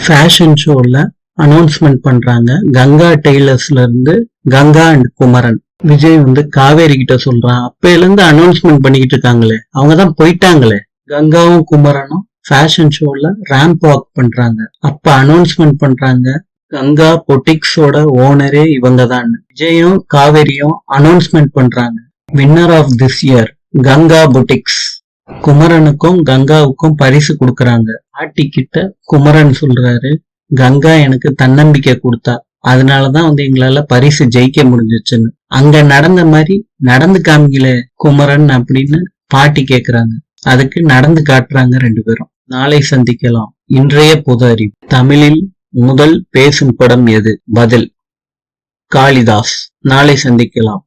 Fashion ஷோல announcement பண்றாங்க. கங்கா டெய்லர்ஸ்ல இருந்து கங்கா அண்ட் குமரன். விஜய் வந்து காவேரி கிட்ட சொல்றான், அப்பையில இருந்து அனௌன்ஸ்மெண்ட் பண்ணிக்கிட்டு இருக்காங்களே, அவங்கதான் போயிட்டாங்களே. கங்காவும் குமரனும் ஃபேஷன் ஷோல ரேம்ப் வாக் பண்றாங்க. அப்ப அனௌன்ஸ்மெண்ட் பண்றாங்க, கங்கா பொட்டிக்ஸோட ஓனரே இவங்க தான். விஜயும் காவேரியும் அனௌன்ஸ்மெண்ட் பண்றாங்க, winner of this year Ganga boutiques. குமரனுக்கும் கங்காவுக்கும் பரிசு கொடுக்கறாங்க. பாட்டி கிட்ட குமரன் சொல்றாரு, கங்கா எனக்கு தன்னம்பிக்கை கொடுத்தா, அதனாலதான் வந்து எங்களால பரிசு ஜெயிக்க முடிஞ்சிச்சுன்னு. அங்க நடந்த மாதிரி நடந்து காமிக்கல குமரன் அப்படின்னு பாட்டி கேக்குறாங்க. அதுக்கு நடந்து காட்டுறாங்க ரெண்டு பேரும். நாளை சந்திக்கலாம். இன்றைய பொது அறிவு. தமிழில் முதல் பேசும் படம் எது? பதில் காளிதாஸ். நாளை சந்திக்கலாம்.